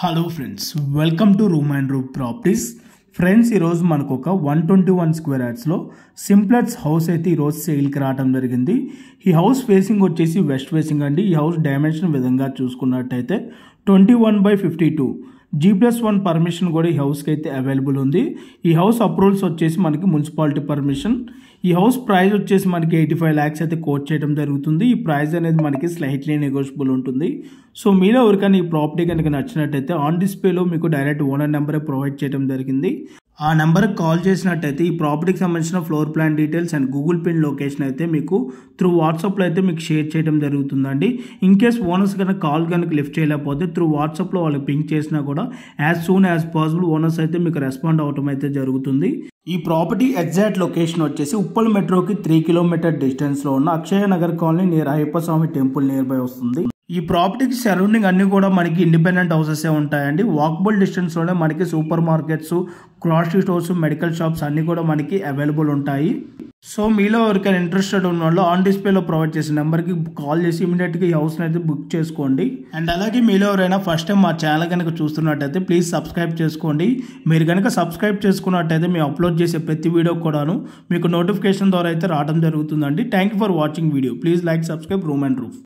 Hello friends, welcome to room and room properties. Friends, ఈరోజు మనకు ఒక 121 స్క్వేర్ యార్డ్స్లో సింప్లెక్స్ హౌస్ అయితే ఈరోజు సేల్కి రావడం జరిగింది. ఈ హౌస్ ఫేసింగ్ వచ్చేసి వెస్ట్ ఫేసింగ్ అండి. ఈ హౌస్ డైమెన్షన్ విధంగా చూసుకున్నట్టయితే 21/52 G+1 పర్మిషన్ కూడా ఈ హౌస్కి అయితే అవైలబుల్ ఉంది. ఈ హౌస్ అప్రూవల్స్ వచ్చేసి మనకి మున్సిపాలిటీ పర్మిషన్. ఈ హౌస్ ప్రైస్ వచ్చేసి మనకి 85 lakhs అయితే కోట్ చేయడం జరుగుతుంది. ఈ ప్రైస్ అనేది మనకి స్లైట్లీ నెగోషియబుల్ ఉంటుంది. సో మీలో ఎవరికైనా ఈ ప్రాపర్టీ కనుక నచ్చినట్టయితే ఆన్ డిస్ప్లేలో మీకు డైరెక్ట్ ఓనర్ నెంబరే ప్రొవైడ్ చేయడం జరిగింది. ఆ నెంబర్కి కాల్ చేసినట్టయితే ఈ ప్రాపర్టీకి సంబంధించిన floor plan details and Google pin location అయితే మీకు త్రూ వాట్సాప్లో అయితే మీకు షేర్ చేయడం జరుగుతుందండి. ఇన్ కేస్ ఓనర్స్ కనుక కాల్ కనుక లిఫ్ట్ చేయలేకపోతే త్రూ వాట్సాప్లో వాళ్ళకి పింక్ చేసినా కూడా as soon as possible owners అయితే మీకు రెస్పాండ్ అవడం అయితే జరుగుతుంది. ఈ ప్రాపర్టీ ఎగ్జాక్ట్ లొకేషన్ వచ్చేసి ఉప్పల్ మెట్రోకి 3 కిలోమీటర్ డిస్టెన్స్లో ఉన్న Akshaya Nagar colony near Ayyappa Swamy temple nearby వస్తుంది. ఈ ప్రాపర్టీకి సరౌండింగ్ అన్ని కూడా మనకి ఇండిపెండెంట్ హౌసెస్ ఉంటాయండి. వాకబుల్ డిస్టెన్స్లోనే మనకి supermarkets, grocery stores, medical shops అన్ని కూడా మనకి అవైలబుల్ ఉంటాయి. సో మీలో ఎవరికైనా ఇంట్రెస్టెడ్ ఉన్న వాళ్ళు ఆన్ డిస్ప్లేలో ప్రొవైడ్ చేసిన నెంబర్కి కాల్ చేసి ఇమీడియట్గా ఈ హౌస్ని అయితే బుక్ చేసుకోండి. అండ్ అలాగే మీలో ఎవరైనా ఫస్ట్ టైం మా ఛానల్ కనుక చూస్తున్నట్టయితే ప్లీజ్ సబ్స్క్రైబ్ చేసుకోండి. మీరు కనుక సబ్స్క్రైబ్ చేసుకున్నట్టయితే మేము అప్లోడ్ చేసే ప్రతి వీడియో కూడాను మీకు నోటిఫికేషన్ ద్వారా అయితే రావడం జరుగుతుందండి. Thank you for watching video. Please like, subscribe room and roof.